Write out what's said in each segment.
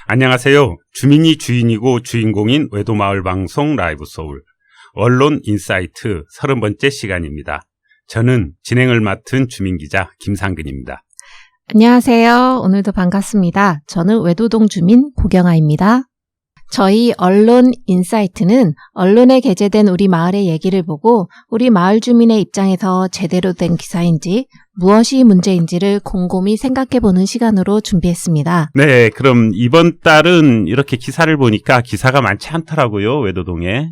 안녕하세요. 주민이 주인이고 주인공인 외도마을 방송 라이브 소울 언론 인사이트 30번째 시간입니다. 저는 진행을 맡은 주민기자 김상근입니다. 안녕하세요. 오늘도 반갑습니다. 저는 외도동 주민 고경아입니다. 저희 언론 인사이트는 언론에 게재된 우리 마을의 얘기를 보고 우리 마을 주민의 입장에서 제대로 된 기사인지 무엇이 문제인지를 곰곰이 생각해보는 시간으로 준비했습니다. 네, 그럼 이번 달은 이렇게 기사를 보니까 기사가 많지 않더라고요. 외도동에.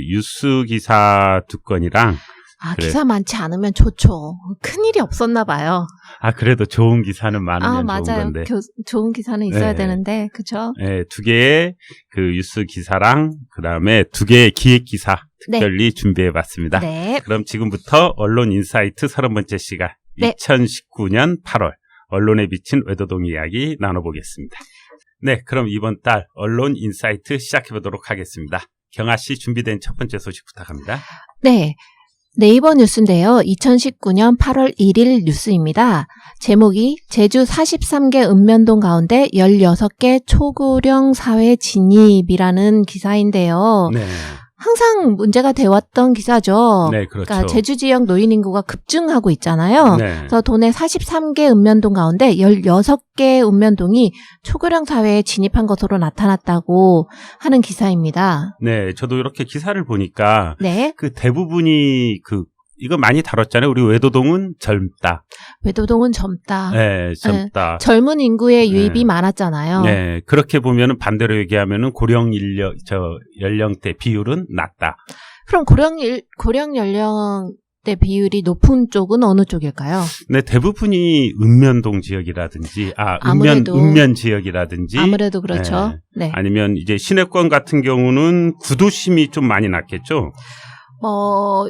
뉴스 기사 2건이랑 기사 많지 않으면 좋죠. 큰일이 없었나 봐요. 그래도 좋은 기사는 많으면 맞아요. 좋은 건데. 좋은 기사는 있어야 되는데, 그죠? 네, 2개의 그 뉴스 기사랑 그다음에 2개의 기획 기사 특별히 준비해봤습니다. 네. 그럼 지금부터 언론 인사이트 30번째 시간, 2019년 8월 언론에 비친 외도동 이야기 나눠보겠습니다. 네, 그럼 이번 달 언론 인사이트 시작해보도록 하겠습니다. 경아 씨 준비된 첫 번째 소식 부탁합니다. 네. 네이버 뉴스인데요. 2019년 8월 1일 뉴스입니다. 제목이 제주 43개 읍면동 가운데 16개 초고령 사회 진입이라는 기사인데요. 네. 항상 문제가 되었던 기사죠. 네, 그렇죠. 그러니까 제주 지역 노인 인구가 급증하고 있잖아요. 네. 그래서 도내 43개 읍면동 가운데 16개 읍면동이 초고령 사회에 진입한 것으로 나타났다고 하는 기사입니다. 네, 저도 이렇게 기사를 보니까 네. 그 대부분이 이거 많이 다뤘잖아요. 우리 외도동은 젊다. 외도동은 젊다. 네, 젊다. 젊은 인구의 유입이 많았잖아요. 네, 그렇게 보면은 반대로 얘기하면은 고령 연령대 비율은 낮다. 그럼 고령 연령대 비율이 높은 쪽은 어느 쪽일까요? 네, 대부분이 읍면동 지역이라든지, 읍면 지역이라든지. 아무래도 그렇죠. 네. 아니면 이제 시내권 같은 경우는 구도심이 좀 많이 낮겠죠.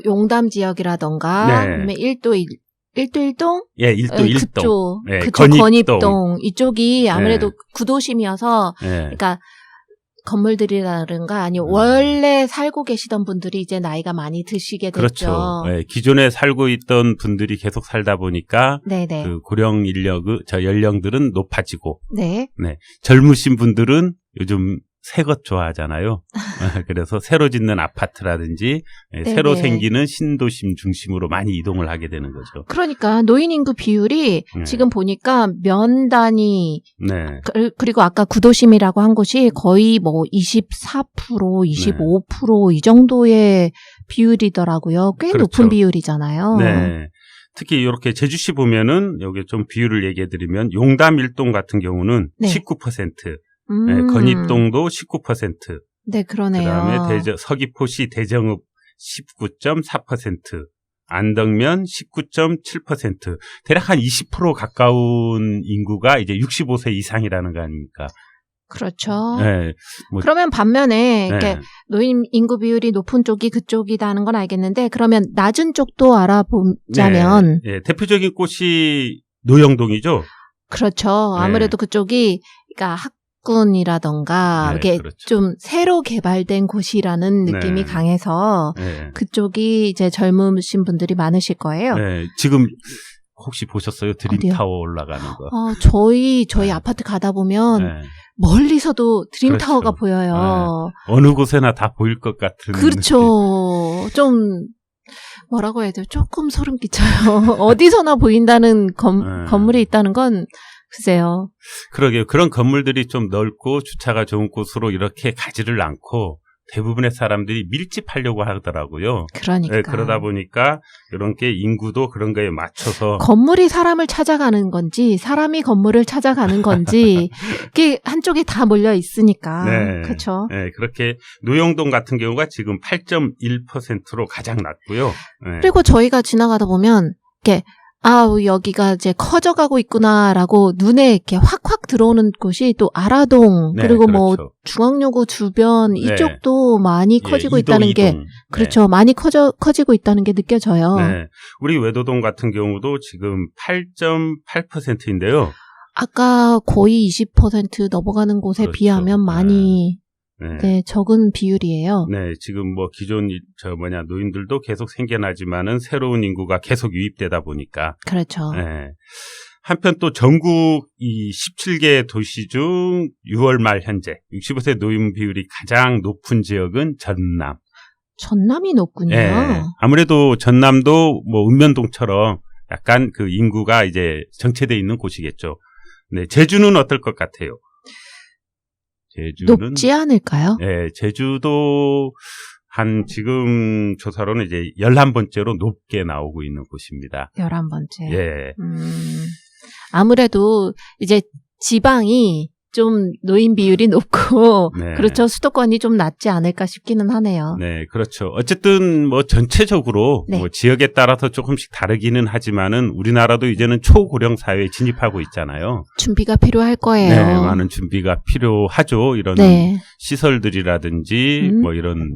용담 지역이라던가, 아니면 일도동? 예, 일동. 그쪽, 네, 건입동. 이쪽이 아무래도 구도심이어서, 그러니까 건물들이라든가, 아니면 원래 살고 계시던 분들이 이제 나이가 많이 드시게 됐죠. 그렇죠. 네, 기존에 살고 있던 분들이 계속 살다 보니까, 네네. 그 고령 연령들은 높아지고, 네. 젊으신 분들은 요즘 새 것 좋아하잖아요. 그래서 새로 짓는 아파트라든지 새로 생기는 신도심 중심으로 많이 이동을 하게 되는 거죠. 그러니까 노인 인구 비율이 지금 보니까 면 단위 그리고 아까 구도심이라고 한 곳이 거의 24%, 25% 이 정도의 비율이더라고요. 꽤 그렇죠. 높은 비율이잖아요. 네. 특히 이렇게 제주시 보면은 여기 좀 비율을 얘기해 드리면 용담 일동 같은 경우는 19%. 네, 건입동도 19%. 네, 그러네요. 그다음에 서귀포시 대정읍 19.4%, 안덕면 19.7%. 대략 한 20% 가까운 인구가 이제 65세 이상이라는 거 아닙니까? 그렇죠. 네. 그러면 반면에 이렇게 노인 인구 비율이 높은 쪽이 그쪽이라는 건 알겠는데 그러면 낮은 쪽도 알아보자면 대표적인 곳이 노영동이죠. 그렇죠. 아무래도 그쪽이 그러니까 학군이라던가 이게 그렇죠. 좀 새로 개발된 곳이라는 느낌이 강해서 그쪽이 이제 젊으신 분들이 많으실 거예요. 네. 지금 혹시 보셨어요? 드림타워 올라가는 거. 저희 아파트 가다 보면 멀리서도 드림타워가 보여요. 어느 곳에나 다 보일 것 같은. 그렇죠. 좀 뭐라고 해야 돼요? 조금 소름 끼쳐요. 어디서나 보인다는 건물이 있다는 건 글쎄요. 그러게요. 그런 건물들이 좀 넓고 주차가 좋은 곳으로 이렇게 가지를 않고 대부분의 사람들이 밀집하려고 하더라고요. 그러니까. 네, 그러다 보니까 이런 게 인구도 그런 거에 맞춰서 건물이 사람을 찾아가는 건지 사람이 건물을 찾아가는 건지 이게 한쪽에 다 몰려 있으니까. 그렇죠. 네, 그렇게 노영동 같은 경우가 지금 8.1%로 가장 낮고요. 그리고 저희가 지나가다 보면 이렇게 여기가 이제 커져가고 있구나라고 눈에 이렇게 확확 들어오는 곳이 또 아라동, 그리고 그렇죠. 중앙요구 주변 이쪽도 많이 커지고 있다는 게, 그렇죠. 많이 커지고 있다는 게 느껴져요. 네. 우리 외도동 같은 경우도 지금 8.8%인데요. 아까 거의 20% 넘어가는 곳에 비하면 많이 적은 비율이에요. 네, 지금 기존 노인들도 계속 생겨나지만은 새로운 인구가 계속 유입되다 보니까. 그렇죠. 네. 한편 또 전국 이 17개 도시 중 6월 말 현재 65세 노인 비율이 가장 높은 지역은 전남. 전남이 높군요. 예. 아무래도 전남도 뭐 읍면동처럼 약간 그 인구가 이제 정체되어 있는 곳이겠죠. 네, 제주는 어떨 것 같아요? 제주는 높지 않을까요? 예, 제주도 한 지금 조사로는 이제 11번째로 높게 나오고 있는 곳입니다. 11번째. 예. 아무래도 이제 지방이 좀 노인 비율이 높고 네. 그렇죠. 수도권이 좀 낮지 않을까 싶기는 하네요. 네, 그렇죠. 어쨌든 뭐 전체적으로 네. 뭐 지역에 따라서 조금씩 다르기는 하지만은 우리나라도 이제는 초고령 사회에 진입하고 있잖아요. 준비가 필요할 거예요. 네, 많은 준비가 필요하죠. 이런 네. 시설들이라든지 뭐 이런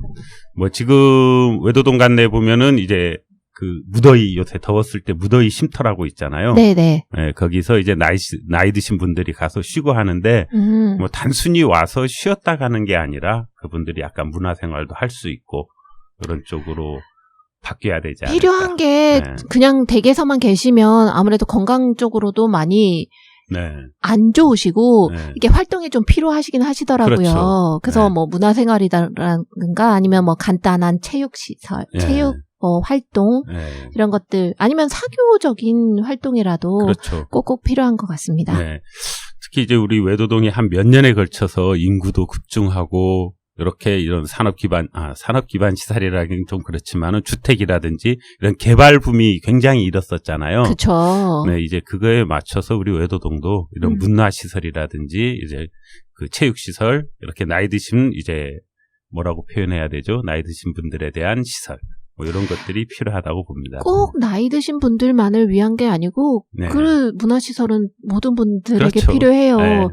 뭐 지금 외도동 간내 보면은 이제 그 무더위 요새 더웠을 때 무더위 쉼터라고 있잖아요. 네네. 네, 거기서 이제 나이 드신 분들이 가서 쉬고 하는데 뭐 단순히 와서 쉬었다 가는 게 아니라 그분들이 약간 문화생활도 할 수 있고 그런 쪽으로 바뀌어야 되지 않을까. 필요한 게 네. 그냥 댁에서만 계시면 아무래도 건강 쪽으로도 많이 네. 안 좋으시고 네. 이게 활동이 좀 필요하시긴 하시더라고요. 그렇죠. 그래서 네. 뭐 문화생활이라든가 아니면 뭐 간단한 체육시설, 네. 체육 활동 네. 이런 것들 아니면 사교적인 활동이라도 그렇죠. 꼭꼭 필요한 것 같습니다. 네. 특히 이제 우리 외도동이 한 몇 년에 걸쳐서 인구도 급증하고 이렇게 이런 산업 기반 시설이라기는 좀 그렇지만은 주택이라든지 이런 개발 붐이 굉장히 일었었잖아요. 그렇죠. 네, 이제 그거에 맞춰서 우리 외도동도 이런 문화 시설이라든지 이제 그 체육 시설 이렇게 나이 드신 이제 뭐라고 표현해야 되죠? 나이 드신 분들에 대한 시설. 뭐 이런 것들이 필요하다고 봅니다. 꼭 나이 드신 분들만을 위한 게 아니고 네. 그 문화시설은 모든 분들에게 그렇죠. 필요해요. 네.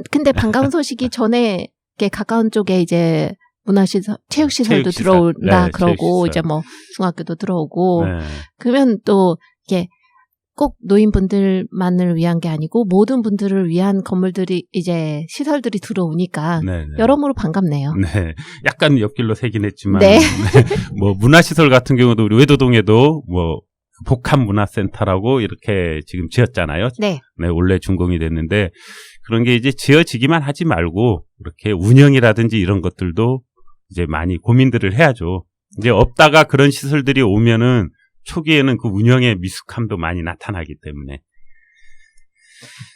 근데 반가운 소식이 전에 이렇게 가까운 쪽에 이제 문화시설, 체육시설도 체육시설. 들어온다 네, 그러고 체육시설. 이제 뭐 중학교도 들어오고 네. 그러면 또 이게 꼭 노인분들만을 위한 게 아니고 모든 분들을 위한 건물들이 이제 시설들이 들어오니까 네, 네. 여러모로 반갑네요. 네, 약간 옆길로 새긴 했지만, 네. 뭐 문화시설 같은 경우도 우리 외도동에도 뭐 복합문화센터라고 이렇게 지금 지었잖아요. 네. 네, 원래 준공이 됐는데 그런 게 이제 지어지기만 하지 말고 이렇게 운영이라든지 이런 것들도 이제 많이 고민들을 해야죠. 이제 없다가 그런 시설들이 오면은 초기에는 그 운영의 미숙함도 많이 나타나기 때문에.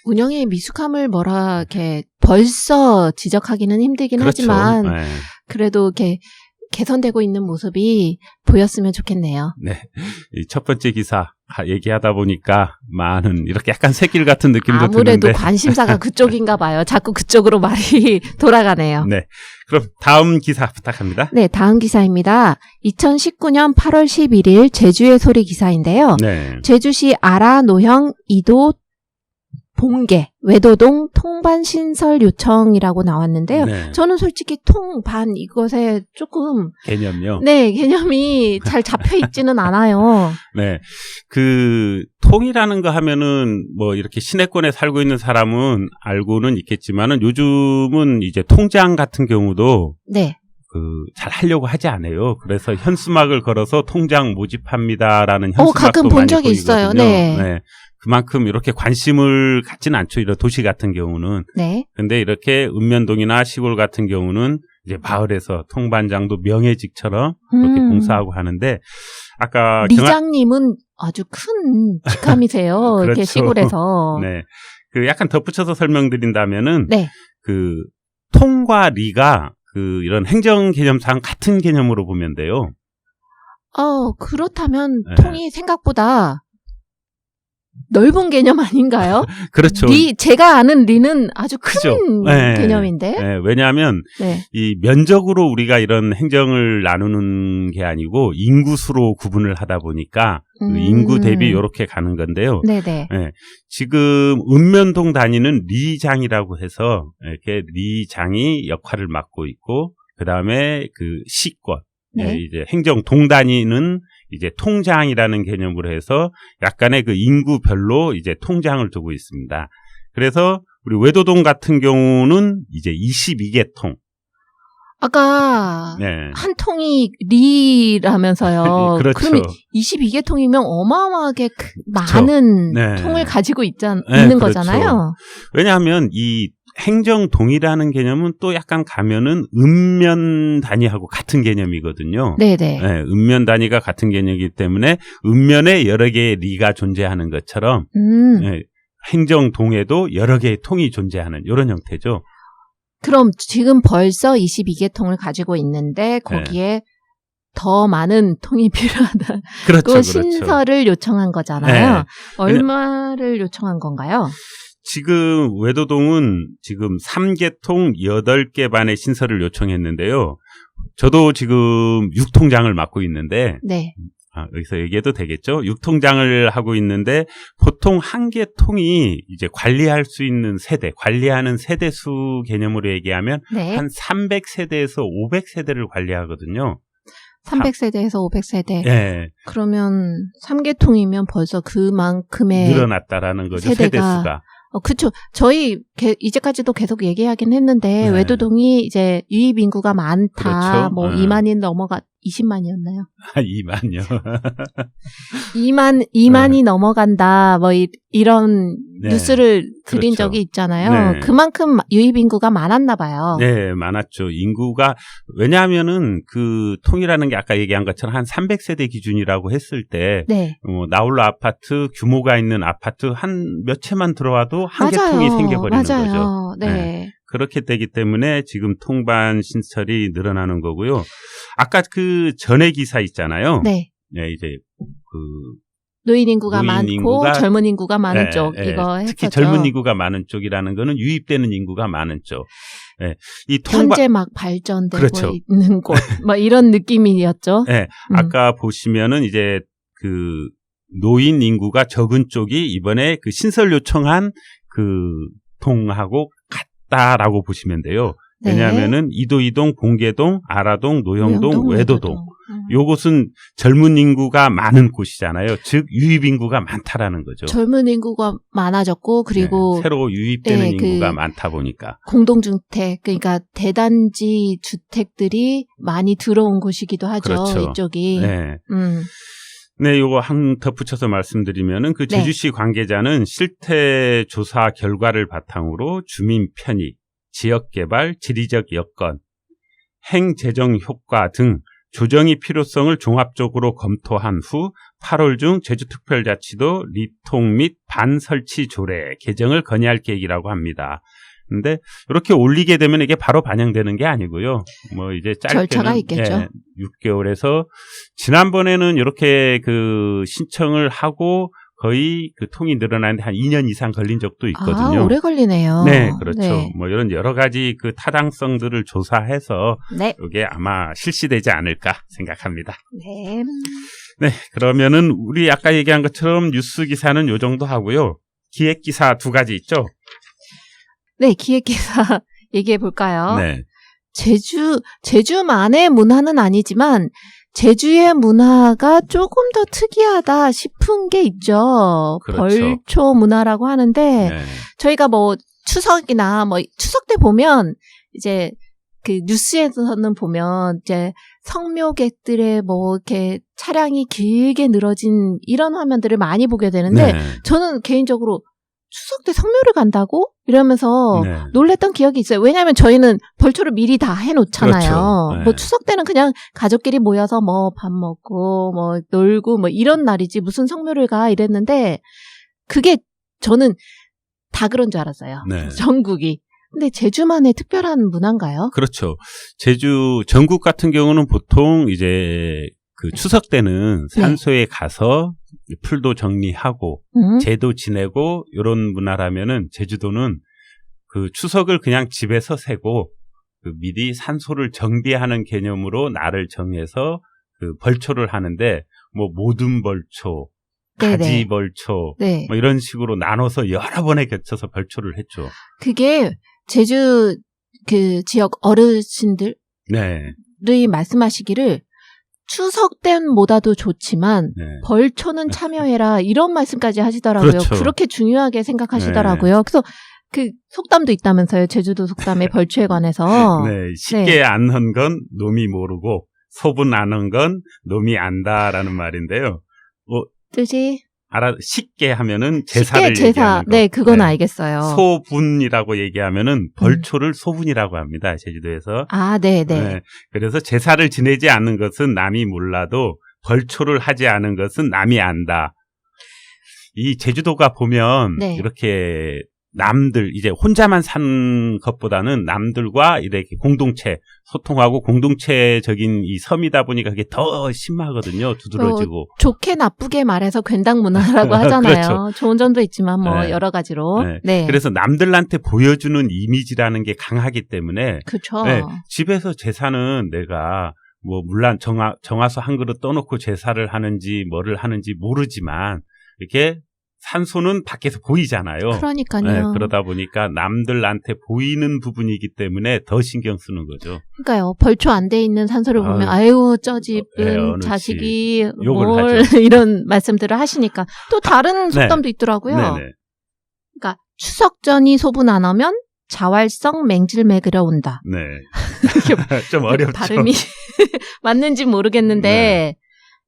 운영의 미숙함을 뭐라 이렇게 벌써 지적하기는 힘들긴 그렇죠. 하지만 네. 그래도 이렇게 개선되고 있는 모습이 보였으면 좋겠네요. 네. 이 첫 번째 기사 얘기하다 보니까 많은 이렇게 약간 새길 같은 느낌도 아무래도 드는데. 관심사가 그쪽인가 봐요. 자꾸 그쪽으로 말이 돌아가네요. 네. 그럼 다음 기사 부탁합니다. 네, 다음 기사입니다. 2019년 8월 11일 제주의 소리 기사인데요. 네. 제주시 아라 노형 2도 본계 외도동 통반 신설 요청이라고 나왔는데요. 네. 저는 솔직히 통반 이것에 조금 개념요. 네, 개념이 잘 잡혀 있지는 않아요. 네. 그 통이라는 거 하면은 뭐 이렇게 시내권에 살고 있는 사람은 알고는 있겠지만은 요즘은 이제 통장 같은 경우도 네. 잘 하려고 하지 않아요. 그래서 현수막을 걸어서 통장 모집합니다라는 현수막도 가끔 본 많이 적이 있어요. 보이거든요. 네. 그만큼 이렇게 관심을 갖지는 않죠. 이런 도시 같은 경우는. 네. 근데 이렇게 읍면동이나 시골 같은 경우는 이제 마을에서 통반장도 명예직처럼 그렇게 봉사하고 하는데 아까 리장님은 아주 큰 직함이세요. 그렇죠. 이렇게 시골에서. 네. 그 약간 덧붙여서 설명드린다면은 네. 그 통과 리가 그 이런 행정 개념상 같은 개념으로 보면 돼요. 그렇다면 네. 통이 생각보다 넓은 개념 아닌가요? 그렇죠. 제가 아는 리는 아주 큰 크죠. 네. 개념인데. 네, 왜냐하면 네. 이 면적으로 우리가 이런 행정을 나누는 게 아니고 인구수로 구분을 하다 보니까 그 인구 대비 이렇게 가는 건데요. 네네. 네, 지금 읍면동 단위는 리장이라고 해서 이렇게 리장이 역할을 맡고 있고 그 다음에 그 시권, 네. 이제 행정 동단위는 이제 통장이라는 개념으로 해서 약간의 그 인구별로 이제 통장을 두고 있습니다. 그래서 우리 외도동 같은 경우는 이제 22개 통. 아까 네. 한 통이 리라면서요. 그렇죠. 그러면 22개 통이면 어마어마하게 많은 네. 통을 가지고 네, 있는 그렇죠. 거잖아요. 왜냐하면 이 행정동이라는 개념은 또 약간 가면은 읍면 단위하고 같은 개념이거든요. 네네. 네, 읍면 단위가 같은 개념이기 때문에 읍면에 여러 개의 리가 존재하는 것처럼 네, 행정동에도 여러 개의 통이 존재하는 이런 형태죠. 그럼 지금 벌써 22개 통을 가지고 있는데 거기에 더 많은 통이 필요하다. 그렇죠. 신설을 요청한 거잖아요. 네. 얼마를 요청한 건가요? 지금 외도동은 지금 3개통 8개 반의 신설을 요청했는데요. 저도 지금 6통장을 맡고 있는데 네. 여기서 얘기해도 되겠죠? 6통장을 하고 있는데 보통 한 개 통이 이제 관리할 수 있는 세대, 관리하는 세대수 개념으로 얘기하면 네. 한 300세대에서 500세대를 관리하거든요. 300세대에서 500세대. 네. 그러면 3개 통이면 벌써 그만큼의 늘어났다라는 거죠. 세대수가. 그렇죠. 저희 이제까지도 계속 얘기하긴 했는데 네. 외도동이 이제 유입 인구가 많다. 그렇죠. 뭐 2만이 넘어가 20만이었나요? 2만요. 2만이 넘어간다. 뭐 이런 네. 뉴스를 들은 그렇죠. 적이 있잖아요. 네. 그만큼 유입 인구가 많았나 봐요. 네, 많았죠. 인구가 왜냐하면은 그 통이라는 게 아까 얘기한 것처럼 한 300세대 기준이라고 했을 때 네. 나홀로 아파트 규모가 있는 아파트 한 몇 채만 들어와도 한 개 통이 생겨버리는 거죠. 네. 네. 그렇게 되기 때문에 지금 통반 신설이 늘어나는 거고요. 아까 그 전에 기사 있잖아요. 네. 네, 이제 노인 인구가 많고 젊은 인구가 많은 쪽 이거 했었죠. 특히 젊은 인구가 많은 쪽이라는 거는 유입되는 인구가 많은 쪽. 네. 이 현재 막 발전되고 그렇죠. 있는 곳, 뭐 이런 느낌이었죠. 네, 아까 보시면은 이제 그 노인 인구가 적은 쪽이 이번에 그 신설 요청한 그 통하고 같다라고 보시면 돼요. 네. 왜냐하면은 이도이동, 봉계동, 아라동, 노영동, 외도동. 요것은 젊은 인구가 많은 곳이잖아요. 즉 유입 인구가 많다라는 거죠. 젊은 인구가 많아졌고 그리고 네, 새로 유입되는 인구가 많다 보니까 공동주택 그러니까 대단지 주택들이 많이 들어온 곳이기도 하죠. 그렇죠. 이쪽이. 네. 네, 요거 한 덧붙여서 말씀드리면은 그 제주시 관계자는 실태 조사 결과를 바탕으로 주민 편익, 지역 개발, 지리적 여건, 행재정 효과 등 조정의 필요성을 종합적으로 검토한 후 8월 중 제주특별자치도 리통 및 반설치 조례 개정을 건의할 계획이라고 합니다. 근데 이렇게 올리게 되면 이게 바로 반영되는 게 아니고요. 뭐 이제 짧게는 절차가 있겠죠. 6개월에서 지난번에는 이렇게 그 신청을 하고 거의 그 통이 늘어나는데 한 2년 이상 걸린 적도 있거든요. 오래 걸리네요. 네, 그렇죠. 네. 뭐 이런 여러 가지 그 타당성들을 조사해서 네. 이게 아마 실시되지 않을까 생각합니다. 네. 네, 그러면은 우리 아까 얘기한 것처럼 뉴스 기사는 요 정도 하고요. 기획 기사 2가지 있죠. 네, 기획기사 얘기해 볼까요? 네. 제주만의 문화는 아니지만 제주의 문화가 조금 더 특이하다 싶은 게 있죠. 그렇죠. 벌초 문화라고 하는데 네. 저희가 뭐 추석이나 뭐 추석 때 보면 이제 그 뉴스에서는 보면 이제 성묘객들의 뭐 이렇게 차량이 길게 늘어진 이런 화면들을 많이 보게 되는데 네. 저는 개인적으로 추석 때 성묘를 간다고? 이러면서 네. 놀랬던 기억이 있어요. 왜냐하면 저희는 벌초를 미리 다 해놓잖아요. 그렇죠. 네. 뭐 추석 때는 그냥 가족끼리 모여서 뭐 밥 먹고 뭐 놀고 뭐 이런 날이지 무슨 성묘를 가 이랬는데 그게 저는 다 그런 줄 알았어요. 네. 전국이. 근데 제주만의 특별한 문화인가요? 그렇죠. 제주 전국 같은 경우는 보통 이제 그 추석 때는 산소에 가서 풀도 정리하고 제도 지내고 이런 문화라면은 제주도는 그 추석을 그냥 집에서 새고 그 미리 산소를 정비하는 개념으로 날을 정해서 그 벌초를 하는데 뭐 모든 벌초, 가지 벌초 네. 뭐 이런 식으로 나눠서 여러 번에 거쳐서 벌초를 했죠. 그게 제주 그 지역 어르신들이 네. 말씀하시기를 추석 때보다도 좋지만 벌초는 참여해라 이런 말씀까지 하시더라고요. 그렇죠. 그렇게 중요하게 생각하시더라고요. 그래서 그 속담도 있다면서요. 제주도 속담에 벌초에 관해서. 네, 쉽게 네. 안 한 건 놈이 모르고 소분 안 한 건 놈이 안다라는 말인데요. 뜻이 쉽게 하면은 제사를 쉽게 제사. 얘기하는 거. 네, 그건 알겠어요. 소분이라고 얘기하면은 벌초를 소분이라고 합니다. 제주도에서. 아, 네, 네. 네, 그래서 제사를 지내지 않는 것은 남이 몰라도 벌초를 하지 않은 것은 남이 안다. 이 제주도가 보면 네. 이렇게 남들 이제 혼자만 사는 것보다는 남들과 이렇게 공동체 소통하고 공동체적인 이 섬이다 보니까 그게 더 심하거든요. 두드러지고. 좋게 나쁘게 말해서 괜당 문화라고 하잖아요. 그렇죠. 좋은 점도 있지만 뭐 네. 여러 가지로. 네. 네. 그래서 남들한테 보여주는 이미지라는 게 강하기 때문에 그렇죠. 네, 집에서 제사는 내가 뭐 물론 정화수 한 그릇 떠놓고 제사를 하는지 뭐를 하는지 모르지만 이렇게 산소는 밖에서 보이잖아요. 그러니까요. 네, 그러다 보니까 남들한테 보이는 부분이기 때문에 더 신경 쓰는 거죠. 그러니까요. 벌초 안 돼 있는 산소를 보면 아유 저 집은 어느 자식이 욕을 뭘 하죠. 이런 말씀들을 하시니까 또 다른 속담도 있더라고요. 네네. 그러니까 추석 전이 소분 안 하면 자활성 맹질 먹으러 온다. 네. 좀 어렵죠. 발음이 맞는지 모르겠는데 네.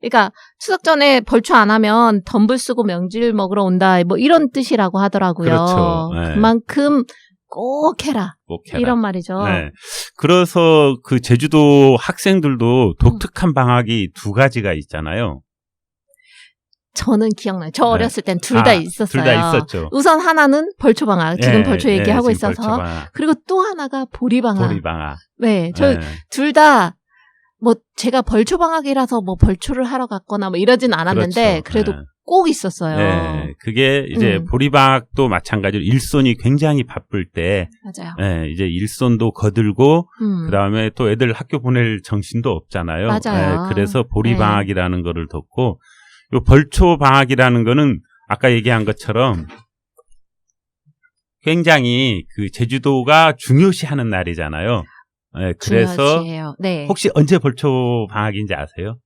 그러니까 추석 전에 벌초 안 하면 덤불 쓰고 명질 먹으러 온다. 뭐 이런 뜻이라고 하더라고요. 그렇죠. 네. 그만큼 꼭 해라. 꼭 해라. 이런 말이죠. 네. 그래서 그 제주도 학생들도 독특한 방학이 두 가지가 있잖아요. 저는 기억나요. 저 네. 어렸을 땐 둘 다 있었어요. 둘 다 있었죠. 우선 하나는 벌초방학. 지금 예, 벌초 얘기하고 지금 있어서. 벌초방학. 그리고 또 하나가 보리방학. 보리방학. 네. 저 네. 둘 다 뭐 제가 벌초방학이라서 뭐 벌초를 하러 갔거나 뭐 이러진 않았는데 그렇죠. 그래도 네. 꼭 있었어요. 네, 그게 이제 보리방학도 마찬가지로 일손이 굉장히 바쁠 때, 맞아요. 네, 이제 일손도 거들고, 음. 그 다음에 또 애들 학교 보낼 정신도 없잖아요. 맞아요. 네, 그래서 보리방학이라는 거를 뒀고, 요 벌초방학이라는 거는 아까 얘기한 것처럼 굉장히 그 제주도가 중요시하는 날이잖아요. 네, 그래서 중요시해요. 네. 혹시 언제 벌초방학인지 아세요?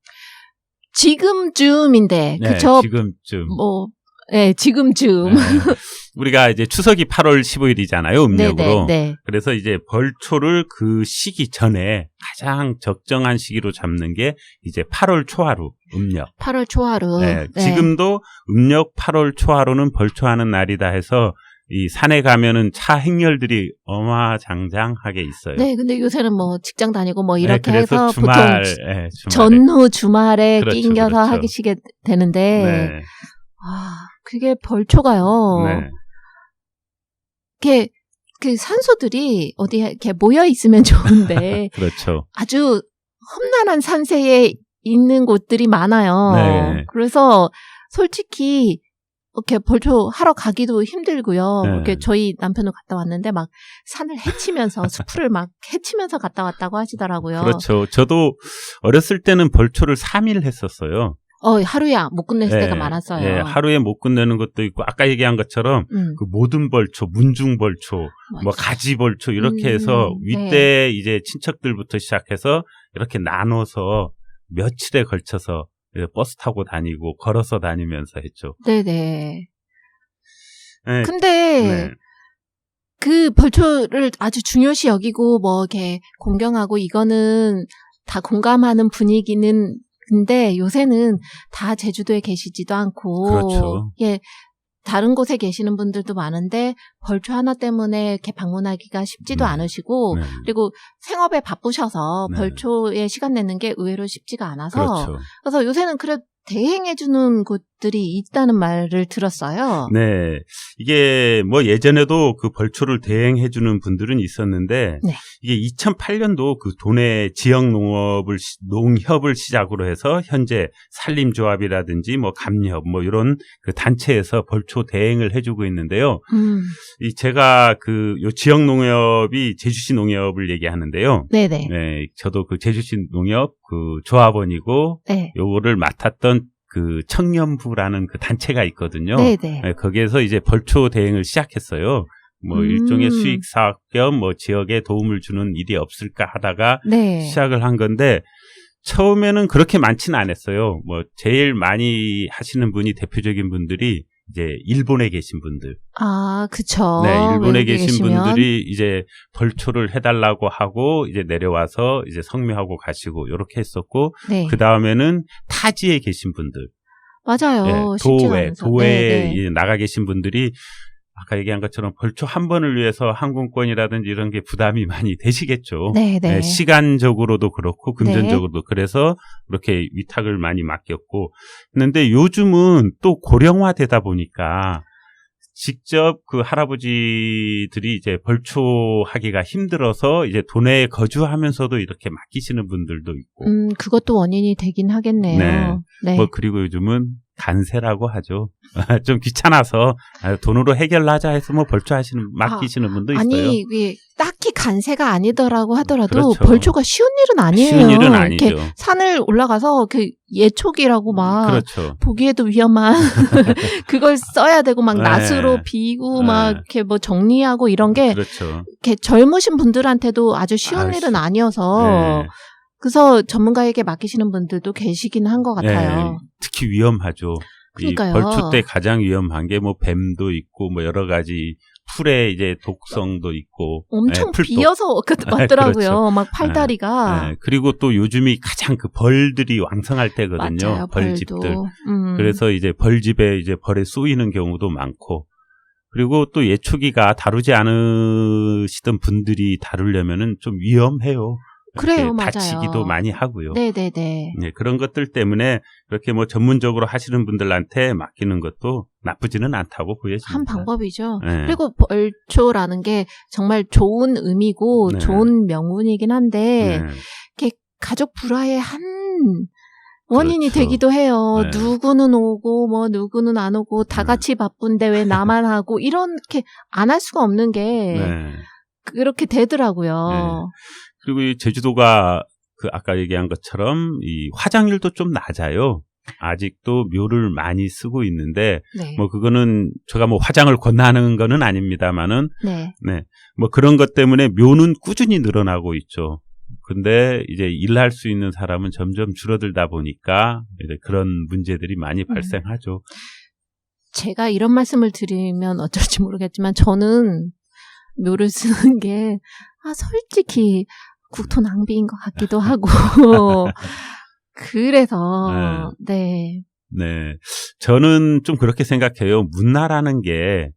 지금쯤인데, 네, 그쵸? 지금쯤. 뭐, 네, 지금쯤. 네. 우리가 이제 추석이 8월 15일이잖아요, 음력으로. 네. 그래서 이제 벌초를 그 시기 전에 가장 적정한 시기로 잡는 게 이제 8월 초하루, 음력. 8월 초하루. 네, 네. 지금도 음력 8월 초하루는 벌초하는 날이다 해서 이 산에 가면은 차 행렬들이 어마장장하게 있어요. 네, 근데 요새는 뭐 직장 다니고 뭐 이렇게 네, 그래서 해서 주말, 보통 네, 주말에. 전후 주말에 그렇죠, 낑겨서 그렇죠. 하시게 되는데, 네. 그게 벌초가요. 네. 이렇게 그 산소들이 어디에 이렇게 모여 있으면 좋은데 그렇죠. 아주 험난한 산세에 있는 곳들이 많아요. 네. 그래서 솔직히 이렇게 벌초 하러 가기도 힘들고요. 네. 이렇게 저희 남편도 갔다 왔는데 막 산을 헤치면서 숲을 막 헤치면서 갔다 왔다고 하시더라고요. 그렇죠. 저도 어렸을 때는 벌초를 3일 했었어요. 하루에 못 끝냈을 때가 많았어요. 예, 하루에 못 끝내는 것도 있고 아까 얘기한 것처럼 그 모든 벌초, 문중 벌초, 뭐 가지 벌초 이렇게 해서 윗대 네. 이제 친척들부터 시작해서 이렇게 나눠서 며칠에 걸쳐서 버스 타고 다니고 걸어서 다니면서 했죠. 네네. 네. 근데 네. 그 벌초를 아주 중요시 여기고 뭐 이렇게 공경하고 이거는 다 공감하는 분위기는 근데 요새는 다 제주도에 계시지도 않고 그렇죠. 예, 다른 곳에 계시는 분들도 많은데 벌초 하나 때문에 이렇게 방문하기가 쉽지도 않으시고 네. 그리고 생업에 바쁘셔서 네. 벌초에 시간 내는 게 의외로 쉽지가 않아서 그렇죠. 그래서 요새는 그래 대행해주는 곳들이 있다는 말을 들었어요. 네. 이게 뭐 예전에도 그 벌초를 대행해주는 분들은 있었는데 네. 이게 2008년도 그 도내 지역 농협을 시작으로 해서 현재 산림조합이라든지 뭐 감협 뭐 이런 그 단체에서 벌초 대행을 해주고 있는데요. 제가 그 요 지역 농협이 제주시 농협을 얘기하는데요. 네네. 네. 저도 그 제주시 농협 그 조합원이고 네. 요거를 맡았던 그 청년부라는 그 단체가 있거든요. 네네. 네, 거기에서 이제 벌초 대행을 시작했어요. 뭐 일종의 수익 사업 겸 뭐 지역에 도움을 주는 일이 없을까 하다가 네. 시작을 한 건데 처음에는 그렇게 많지는 않았어요. 뭐 제일 많이 하시는 분이 대표적인 분들이 이제 일본에 계신 분들. 아, 그쵸. 네, 일본에 계신 계시면. 분들이 이제 벌초를 해달라고 하고 이제 내려와서 이제 성묘하고 가시고 이렇게 했었고 네. 그 다음에는 타지에 계신 분들, 맞아요. 예, 쉽지가 않아서. 도에 네. 나가 계신 분들이 아까 얘기한 것처럼 벌초 한 번을 위해서 항공권이라든지 이런 게 부담이 많이 되시겠죠. 네, 네. 예, 시간적으로도 그렇고 금전적으로도 그래서 그렇게 위탁을 많이 맡겼고 했는데 요즘은 또 고령화되다 보니까 직접 그 할아버지들이 이제 벌초하기가 힘들어서 이제 도내에 거주하면서도 이렇게 맡기시는 분들도 있고. 그것도 원인이 되긴 하겠네요. 네. 네. 뭐 그리고 요즘은 간세라고 하죠. 좀 귀찮아서 돈으로 해결하자 해서 뭐 벌초하시는 맡기시는 분도 있어요. 아니 이게 딱히 간세가 아니더라고 하더라도 그렇죠. 벌초가 쉬운 일은 아니에요. 쉬운 일은 아니죠. 이렇게 산을 올라가서 그 예촉이라고 막 그렇죠. 보기에도 위험한 그걸 써야 되고 막 네. 낫으로 비고 네. 막 이렇게 뭐 정리하고 이런 게 그렇죠. 이렇게 젊으신 분들한테도 아주 쉬운 일은 아니어서 네. 그래서 전문가에게 맡기시는 분들도 계시긴 한 것 같아요. 네. 특히 위험하죠. 그러니까요. 이 벌초 때 가장 위험한 게 뭐 뱀도 있고 뭐 여러 가지 풀의 이제 독성도 있고 엄청 풀독. 비어서 왔더라고요. 그렇죠. 막 팔다리가. 네. 그리고 또 요즘이 가장 그 벌들이 왕성할 때거든요. 맞아요. 벌집들. 벌도. 그래서 이제 벌집에 이제 벌에 쏘이는 경우도 많고 그리고 또 예초기가 다루지 않으시던 분들이 다루려면은 좀 위험해요. 그래요, 맞아요. 다치기도 많이 하고요. 네네네. 네, 그런 것들 때문에 그렇게 뭐 전문적으로 하시는 분들한테 맡기는 것도 나쁘지는 않다고 보여집니다. 한 방법이죠. 네. 그리고 벌초라는 게 정말 좋은 의미고 네. 좋은 명분이긴 한데 네. 이렇게 가족 불화의 한 원인이 그렇죠. 되기도 해요. 네. 누구는 오고 뭐 누구는 안 오고 다 네. 같이 바쁜데 왜 나만 하고 이렇게 안 할 수가 없는 게 네. 그렇게 되더라고요. 네. 그리고 이 제주도가 그 아까 얘기한 것처럼 이 화장률도 좀 낮아요. 아직도 묘를 많이 쓰고 있는데 네. 뭐 그거는 제가 뭐 화장을 권하는 거는 아닙니다만은 네. 네. 뭐 그런 것 때문에 묘는 꾸준히 늘어나고 있죠. 근데 이제 일할 수 있는 사람은 점점 줄어들다 보니까 이제 그런 문제들이 많이 발생하죠. 제가 이런 말씀을 드리면 어쩔지 모르겠지만 저는 묘를 쓰는 게 솔직히 국토 낭비인 것 같기도 하고 그래서 네. 네. 저는 좀 그렇게 생각해요. 문화라는 게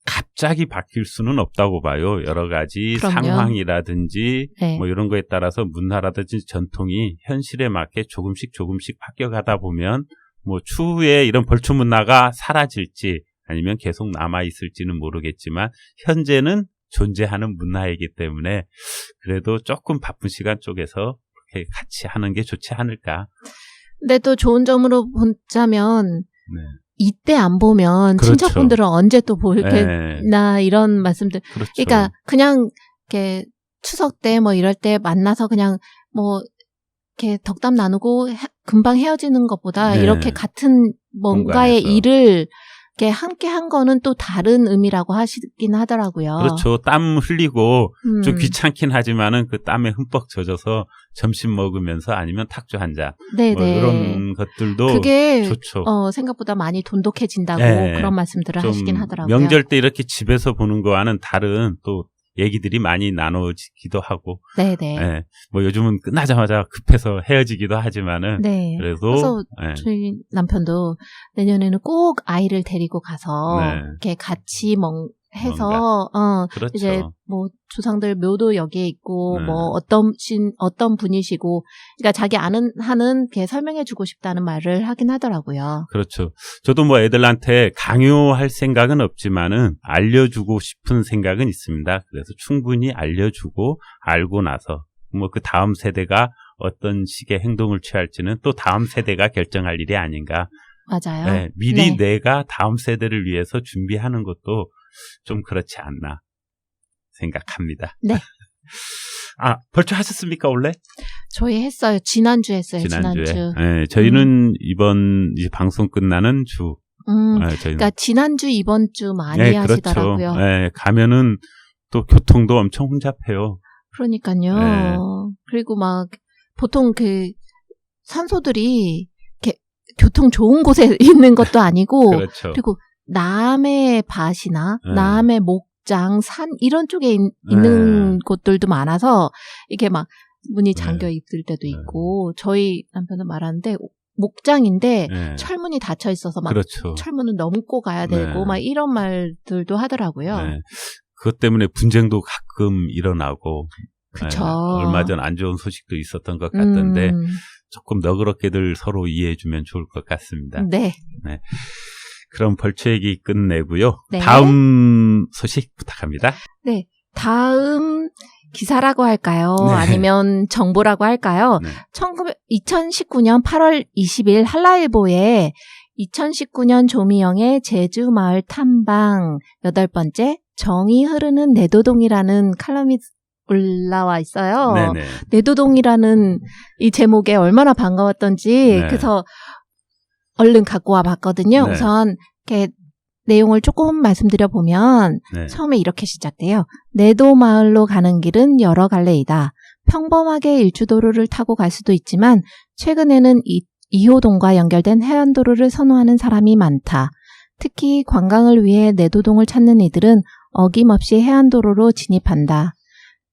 갑자기 바뀔 수는 없다고 봐요. 여러 가지 그럼요. 상황이라든지 네. 뭐 이런 거에 따라서 문화라든지 전통이 현실에 맞게 조금씩 바뀌어가다 보면 뭐 추후에 이런 벌초 문화가 사라질지 아니면 계속 남아있을지는 모르겠지만 현재는 존재하는 문화이기 때문에 그래도 조금 바쁜 시간 쪽에서 그렇게 같이 하는 게 좋지 않을까. 근데 또 좋은 점으로 보자면 네. 이때 안 보면 그렇죠. 친척분들은 언제 또 볼겠나 네. 이런 말씀들. 그렇죠. 그러니까 그냥 이렇게 추석 때 뭐 이럴 때 만나서 그냥 뭐 이렇게 덕담 나누고 금방 헤어지는 것보다 네. 이렇게 같은 뭔가의 공간에서. 일을 이렇게 함께 한 거는 또 다른 의미라고 하시긴 하더라고요. 그렇죠. 땀 흘리고 좀 음. 귀찮긴 하지만은 그 땀에 흠뻑 젖어서 점심 먹으면서 아니면 탁주 한 잔. 네네. 뭐 이런 것들도 그게 좋죠. 생각보다 많이 돈독해진다고 네. 그런 말씀들을 좀 하시긴 하더라고요. 명절 때 이렇게 집에서 보는 거와는 다른 또 얘기들이 많이 나눠지기도 하고. 네네. 네. 뭐 요즘은 끝나자마자 급해서 헤어지기도 하지만은 네. 그래도 그래서 네. 저희 남편도 내년에는 꼭 아이를 데리고 가서 네. 이렇게 같이 해서 그렇죠. 이제 뭐 조상들 묘도 여기에 있고 네. 뭐 어떤 분이시고 그러니까 자기 하는 이렇게 설명해주고 싶다는 말을 하긴 하더라고요. 그렇죠. 저도 뭐 애들한테 강요할 생각은 없지만은 알려주고 싶은 생각은 있습니다. 그래서 충분히 알려주고 알고 나서 뭐 그 다음 세대가 어떤 식의 행동을 취할지는 또 다음 세대가 결정할 일이 아닌가. 맞아요. 네, 미리 네. 내가 다음 세대를 위해서 준비하는 것도 좀 그렇지 않나 생각합니다. 네. 벌초 하셨습니까, 원래? 저희 했어요. 지난주에 했어요. 지난주에. 지난주. 네, 저희는 이번 이제 방송 끝나는 주. 저희는. 그러니까 지난주 이번 주 많이 네, 하시더라고요. 그렇죠. 네, 가면은 또 교통도 엄청 혼잡해요. 그러니까요. 네. 그리고 막 보통 그 산소들이 이렇게 교통 좋은 곳에 있는 것도 아니고 그렇죠. 그리고 남해 밭이나 네. 남해 목장, 산 이런 쪽에 있는 곳들도 많아서 이게 막 문이 잠겨 있을 때도 있고 저희 남편은 말하는데 목장인데 네. 철문이 닫혀 있어서 막 그렇죠. 철문을 넘고 가야 되고 네. 막 이런 말들도 하더라고요. 네. 그것 때문에 분쟁도 가끔 일어나고 그쵸. 얼마 전 안 좋은 소식도 있었던 것 같던데 조금 너그럽게들 서로 이해해주면 좋을 것 같습니다. 네. 네. 그럼 벌초 얘기 끝내고요. 네. 다음 소식 부탁합니다. 네. 다음 기사라고 할까요? 네. 아니면 정보라고 할까요? 네. 2019년 8월 20일 한라일보에 2019년 조미영의 제주마을 탐방 8번째 정이 흐르는 내도동이라는 칼럼이 올라와 있어요. 네네. 내도동이라는 이 제목에 얼마나 반가웠던지 네. 그래서 얼른 갖고 와 봤거든요. 네. 우선 이렇게 내용을 조금 말씀드려 보면 네. 처음에 이렇게 시작돼요. 내도 마을로 가는 길은 여러 갈래이다. 평범하게 일주도로를 타고 갈 수도 있지만 최근에는 2호동과 연결된 해안도로를 선호하는 사람이 많다. 특히 관광을 위해 내도동을 찾는 이들은 어김없이 해안도로로 진입한다.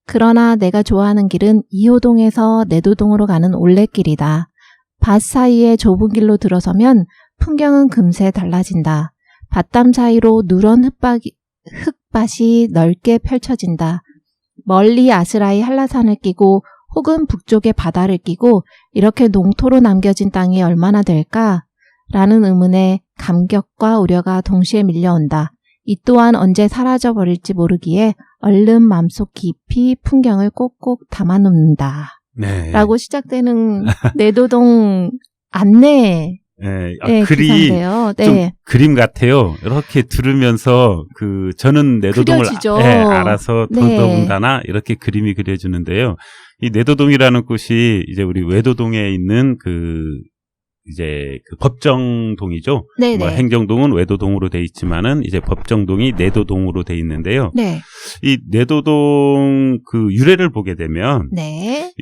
그러나 내가 좋아하는 길은 2호동에서 내도동으로 가는 올레길이다. 밭 사이에 좁은 길로 들어서면 풍경은 금세 달라진다. 밭담 사이로 누런 흙밭이 넓게 펼쳐진다. 멀리 아스라이 한라산을 끼고 혹은 북쪽의 바다를 끼고 이렇게 농토로 남겨진 땅이 얼마나 될까? 라는 의문에 감격과 우려가 동시에 밀려온다. 이 또한 언제 사라져버릴지 모르기에 얼른 마음속 깊이 풍경을 꼭꼭 담아놓는다. 네. 라고 시작되는 내도동 안내 글이 기사인데요. 네. 좀 그림 같아요. 이렇게 들으면서 저는 내도동을 그려지죠. 알아서 네. 더더군다나 이렇게 그림이 그려지는데요. 이 내도동이라는 곳이 이제 우리 외도동에 있는 이제 법정동이죠. 네네. 뭐 행정동은 외도동으로 돼 있지만은 이제 법정동이 내도동으로 돼 있는데요. 네. 이 내도동 유래를 보게 되면 네.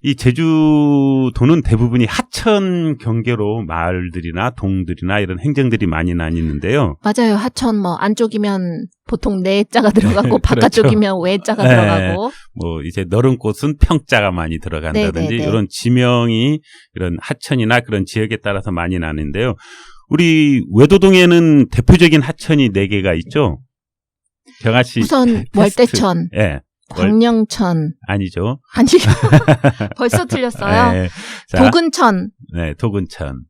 이 제주도는 대부분이 하천 경계로 마을들이나 동들이나 이런 행정들이 많이 나뉘는데요. 맞아요. 하천 안쪽이면 보통 내자가 들어가고 그렇죠. 바깥쪽이면 외자가 네. 들어가고. 뭐 이제 너른 곳은 평자가 많이 들어간다든지 네네네. 이런 지명이 이런 하천이나 그런 지역에 따라서 많이 나는데요. 우리 외도동에는 대표적인 하천이 4개가 있죠. 경아 씨 우선 테스트. 월대천, 예. 광령천. 아니죠. 아니 벌써 틀렸어요. 네. 자, 도근천. 네, 도근천.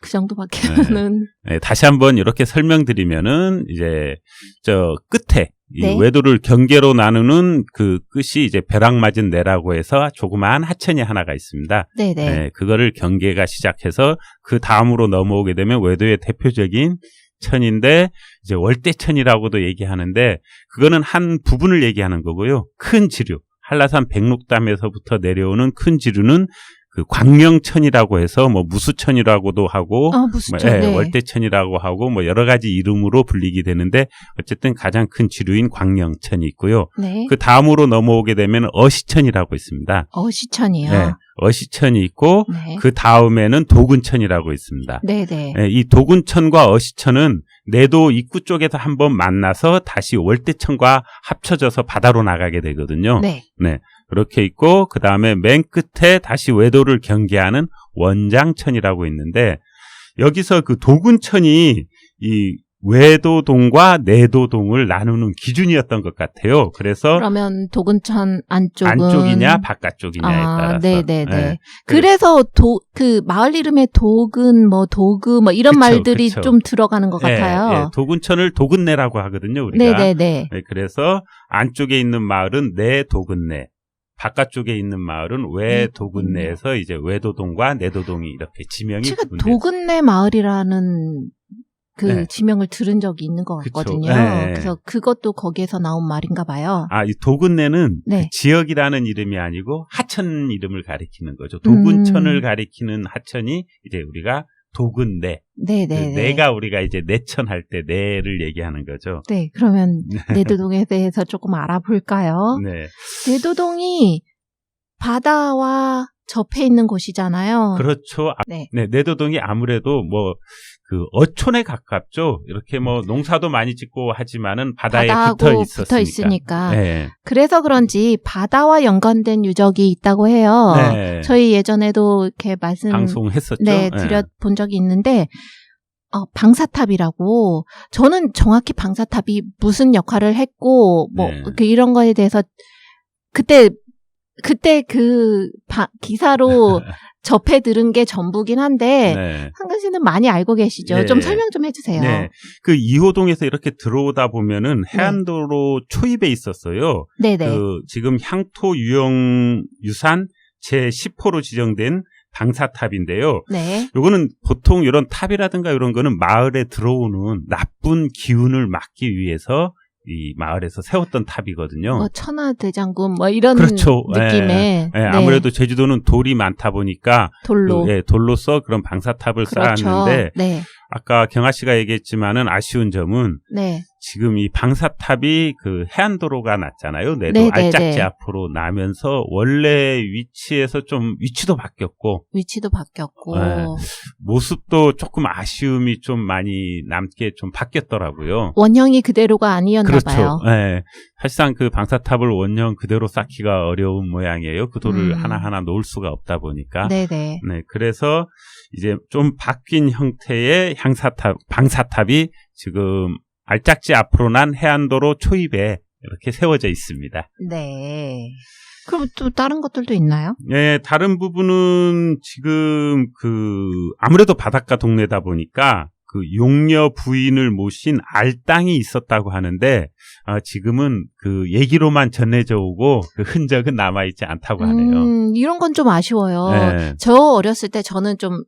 그 정도밖에는. 네, 다시 한번 이렇게 설명드리면은 이제 저 끝에 이 네. 외도를 경계로 나누는 그 끝이 이제 벼락 맞은 내라고 해서 조그마한 하천이 하나가 있습니다. 네네. 네, 그거를 경계가 시작해서 그 다음으로 넘어오게 되면 외도의 대표적인 천인데 이제 월대천이라고도 얘기하는데 그거는 한 부분을 얘기하는 거고요. 큰 지류, 한라산 백록담에서부터 내려오는 큰 지류는 그 광명천이라고 해서 뭐 무수천이라고도 하고 무수천. 네. 월대천이라고 하고 뭐 여러 가지 이름으로 불리게 되는데 어쨌든 가장 큰 지류인 광명천이 있고요. 네. 그 다음으로 넘어오게 되면 어시천이라고 있습니다. 어시천이요. 네, 어시천이 있고 네. 그 다음에는 도근천이라고 있습니다. 네네. 네, 이 도근천과 어시천은 내도 입구 쪽에서 한번 만나서 다시 월대천과 합쳐져서 바다로 나가게 되거든요. 네. 네. 그렇게 있고 그 다음에 맨 끝에 다시 외도를 경계하는 원장천이라고 있는데 여기서 그 도근천이 이 외도동과 내도동을 나누는 기준이었던 것 같아요. 그래서 그러면 도근천 안쪽은 안쪽이냐 바깥쪽이냐에 따라서. 네네네. 네. 그래서 그 마을 이름에 도근 도그 이런 그쵸, 말들이 그쵸. 좀 들어가는 것 예, 같아요. 예, 도근천을 도근내라고 하거든요, 우리가. 네네네. 네, 그래서 안쪽에 있는 마을은 내도근내, 바깥쪽에 있는 마을은 외도근내에서 이제 외도동과 내도동이 이렇게 지명이 제가 구분돼요. 도근내 마을이라는 그 네. 지명을 들은 적이 있는 것 그쵸. 같거든요. 네. 그래서 그것도 거기에서 나온 말인가 봐요. 이 도근내는 네. 그 지역이라는 이름이 아니고 하천 이름을 가리키는 거죠. 도근천을 가리키는 하천이 이제 우리가 도근내. 네네네. 내가 우리가 이제 내천 할 때 내를 얘기하는 거죠. 네, 그러면 내도동에 대해서 조금 알아볼까요? 네. 내도동이 바다와 접해 있는 곳이잖아요. 그렇죠. 네. 네, 내도동이 아무래도 어촌에 가깝죠. 이렇게 농사도 많이 짓고 하지만은 바다에 붙어 있으니까. 네. 그래서 그런지 바다와 연관된 유적이 있다고 해요. 네. 저희 예전에도 이렇게 방송했었죠. 네, 드려본 적이 있는데, 방사탑이라고. 저는 정확히 방사탑이 무슨 역할을 했고, 이런 거에 대해서 그때 기사로 접해 들은 게 전부긴 한데, 네. 한근 씨는 많이 알고 계시죠? 네. 좀 설명 좀 해주세요. 네. 그 2호동에서 이렇게 들어오다 보면은 해안도로 초입에 있었어요. 네네. 지금 향토 유형-유산 제10호로 지정된 방사탑인데요. 네. 요거는 보통 이런 탑이라든가 이런 거는 마을에 들어오는 나쁜 기운을 막기 위해서 이 마을에서 세웠던 탑이거든요. 천하대장군 이런 그렇죠. 느낌의. 네. 아무래도 제주도는 돌이 많다 보니까 돌로서 그런 방사탑을 그렇죠. 쌓았는데 네. 아까 경아 씨가 얘기했지만은 아쉬운 점은 네. 지금 이 방사탑이 그 해안도로가 났잖아요. 네네네. 알짝지 앞으로 나면서 원래 위치에서 좀 위치도 바뀌었고 네. 모습도 조금 아쉬움이 좀 많이 남게 좀 바뀌었더라고요. 원형이 그대로가 아니었나 그렇죠. 봐요. 네. 사실상 그 방사탑을 원형 그대로 쌓기가 어려운 모양이에요. 그 돌을 하나하나 놓을 수가 없다 보니까. 네네. 네. 그래서 이제 좀 바뀐 형태의 방사탑이 지금 알짝지 앞으로 난 해안도로 초입에 이렇게 세워져 있습니다. 네. 그럼 또 다른 것들도 있나요? 네, 다른 부분은 지금 아무래도 바닷가 동네다 보니까 그 용녀 부인을 모신 알당이 있었다고 하는데 지금은 그 얘기로만 전해져 오고 그 흔적은 남아있지 않다고 하네요. 이런 건 좀 아쉬워요. 네. 저 어렸을 때 저는 좀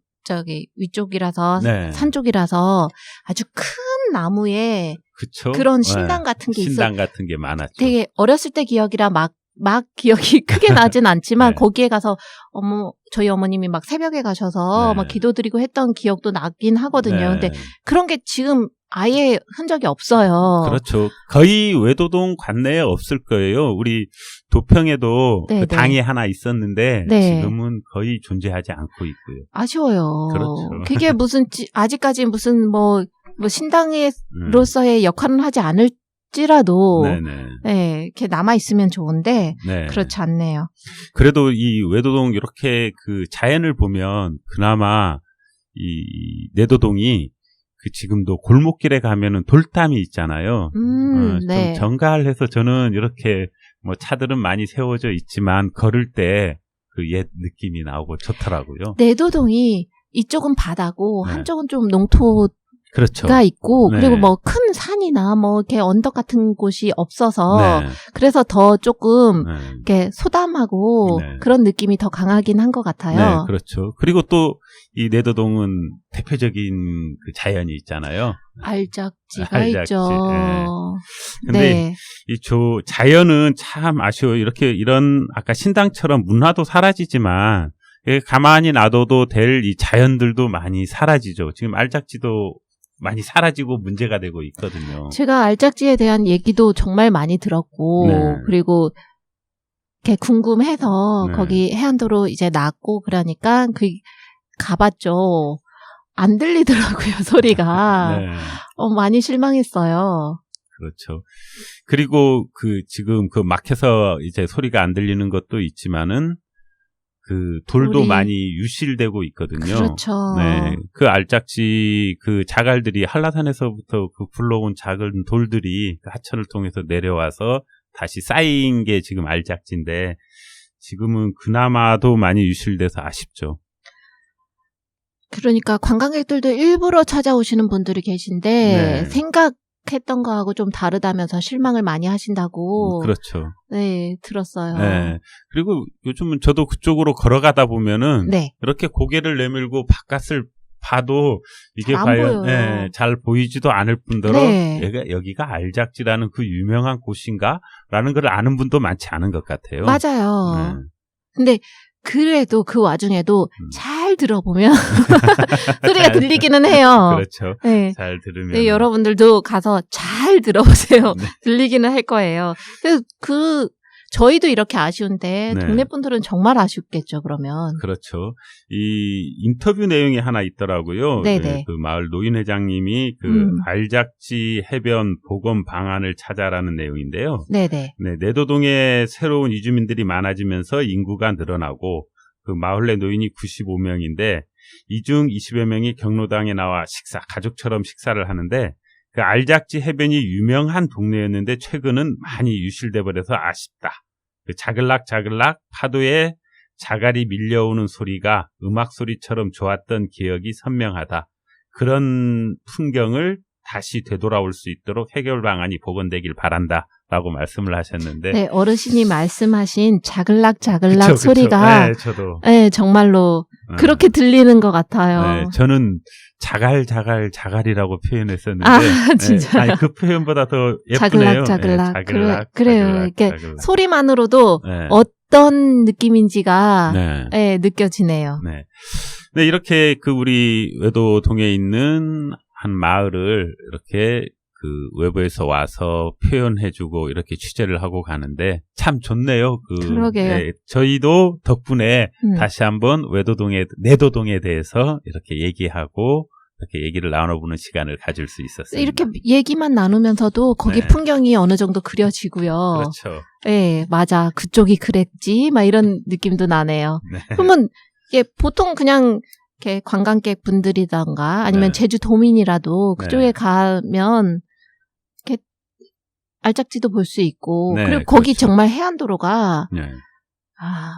위쪽이라서 산 쪽이라서 아주 큰 나무에 그쵸? 그런 신당 같은 게 신당 같은 게 많았죠. 되게 어렸을 때 기억이라 막 기억이 크게 나진 않지만 네. 거기에 가서 저희 어머님이 막 새벽에 가셔서 막 기도드리고 했던 기억도 나긴 하거든요. 네. 근데 그런 게 지금 아예 흔적이 없어요. 그렇죠. 거의 외도동 관내에 없을 거예요. 우리 도평에도 그 당이 하나 있었는데 지금은 거의 존재하지 않고 있고요. 아쉬워요. 그렇죠. 그게 아직까지 무슨 신당으로서의 역할은 하지 않을지라도 네, 이렇게 남아 있으면 좋은데 그렇지 않네요. 그래도 이 외도동 이렇게 그 자연을 보면 그나마 이 내도동이 지금도 골목길에 가면은 돌담이 있잖아요. 좀 정갈해서 저는 이렇게 차들은 많이 세워져 있지만 걸을 때 그 옛 느낌이 나오고 좋더라고요. 내도동이 이쪽은 바다고 한쪽은 좀 농토가 그렇죠. 있고 그리고 큰 산이나 이렇게 언덕 같은 곳이 없어서 그래서 더 조금 이렇게 소담하고 그런 느낌이 더 강하긴 한 것 같아요. 네, 그렇죠. 그리고 또 이 내도동은 대표적인 그 자연이 있잖아요. 알짝지가 있죠. 근데 이 자연은 참 아쉬워요. 이런 아까 신당처럼 문화도 사라지지만 가만히 놔둬도 될 이 자연들도 많이 사라지죠. 지금 알짝지도 많이 사라지고 문제가 되고 있거든요. 제가 알짝지에 대한 얘기도 정말 많이 들었고 그리고 이렇게 궁금해서 거기 해안도로 이제 났고 그러니까 가봤죠. 안 들리더라고요, 소리가. 많이 실망했어요. 그렇죠. 그리고 지금 막혀서 이제 소리가 안 들리는 것도 있지만은 돌도 많이 유실되고 있거든요. 그렇죠. 네. 그 알짝지 자갈들이 한라산에서부터 굴러온 작은 돌들이 하천을 통해서 내려와서 다시 쌓인 게 지금 알짝지인데 지금은 그나마도 많이 유실돼서 아쉽죠. 그러니까 관광객들도 일부러 찾아오시는 분들이 계신데 생각했던 거하고 좀 다르다면서 실망을 많이 하신다고. 그렇죠. 네, 들었어요. 네. 그리고 요즘은 저도 그쪽으로 걸어가다 보면은 이렇게 고개를 내밀고 바깥을 봐도 이게 과연 잘 보이지도 않을 뿐더러 여기가 알짝지라는 그 유명한 곳인가라는 걸 아는 분도 많지 않은 것 같아요. 맞아요. 근데 그래도 그 와중에도 잘 들어보면 소리가 들리기는 해요. 그렇죠. 잘 들으면. 네, 여러분들도 가서 잘 들어보세요. 들리기는 할 거예요. 그래서 저희도 이렇게 아쉬운데 네. 동네 분들은 정말 아쉽겠죠. 그러면. 그렇죠. 이 인터뷰 내용이 하나 있더라고요. 네네. 네, 그 마을 노인 회장님이 그 알작지 해변 복원 방안을 찾아라는 내용인데요. 네네. 네, 내도동에 새로운 이주민들이 많아지면서 인구가 늘어나고 그 마을 내 노인이 95명인데 이 중 20여 명이 경로당에 나와 가족처럼 식사를 하는데 그 알작지 해변이 유명한 동네였는데 최근은 많이 유실돼 버려서 아쉽다. 그 자글락자글락 파도에 자갈이 밀려오는 소리가 음악 소리처럼 좋았던 기억이 선명하다. 그런 풍경을 다시 되돌아올 수 있도록 해결 방안이 복원되길 바란다. 라고 말씀을 하셨는데. 네, 어르신이 말씀하신 자글락자글락 그쵸. 소리가 네, 저도. 네, 정말로 그렇게 들리는 것 같아요. 네, 저는 자갈이라고 표현했었는데. 아, 진짜. 네, 아니, 그 표현보다 더 예쁘네요. 자글락자글락. 네, 그래요. 이렇게 자글락. 소리만으로도 네. 어떤 느낌인지가 네. 네, 느껴지네요. 네. 네, 이렇게 그 우리 외도동에 있는 한 마을을 이렇게 그 외부에서 와서 표현해주고 이렇게 취재를 하고 가는데 참 좋네요. 그러게요. 네, 저희도 덕분에 다시 한번 내도동에 대해서 이렇게 얘기하고 이렇게 얘기를 나눠보는 시간을 가질 수 있었습니다. 이렇게 얘기만 나누면서도 거기 네. 풍경이 어느 정도 그려지고요. 그렇죠. 네, 맞아. 그쪽이 그랬지. 막 이런 느낌도 나네요. 네. 그러면 이게 보통 그냥 이렇게 관광객 분들이던가 아니면 네. 제주도민이라도 그쪽에 네. 가면 이렇게 알작지도 볼 수 있고 네, 그리고 거기 그렇죠. 정말 해안도로가 네.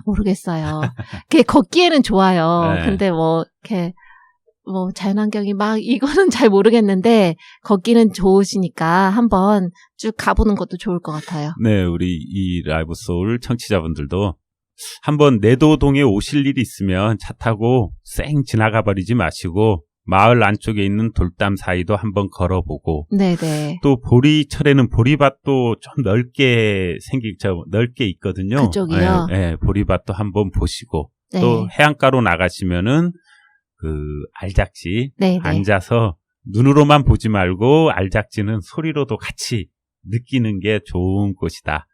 모르겠어요. 그게 걷기에는 좋아요. 네. 근데 이렇게 자연환경이 이거는 잘 모르겠는데 걷기는 좋으시니까 한번 쭉 가보는 것도 좋을 것 같아요. 네, 우리 이 라이브 소울 청취자분들도 한번 내도동에 오실 일이 있으면 차 타고 쌩 지나가 버리지 마시고 마을 안쪽에 있는 돌담 사이도 한번 걸어보고 네네. 또 보리철에는 보리밭도 좀 넓게 넓게 있거든요. 그쪽이요? 네, 보리밭도 한번 보시고 네. 또 해안가로 나가시면은 그 알작지 네네. 앉아서 눈으로만 보지 말고 알작지는 소리로도 같이 느끼는 게 좋은 곳이다.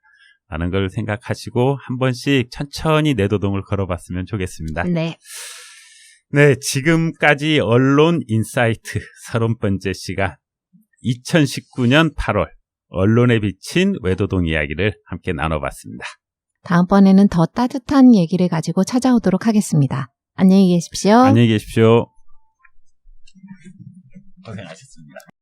라는 걸 생각하시고 한 번씩 천천히 내도동을 걸어봤으면 좋겠습니다. 네. 네, 지금까지 언론 인사이트 30번째 시간 2019년 8월 언론에 비친 외도동 이야기를 함께 나눠봤습니다. 다음번에는 더 따뜻한 얘기를 가지고 찾아오도록 하겠습니다. 안녕히 계십시오. 안녕히 계십시오. 고생하셨습니다.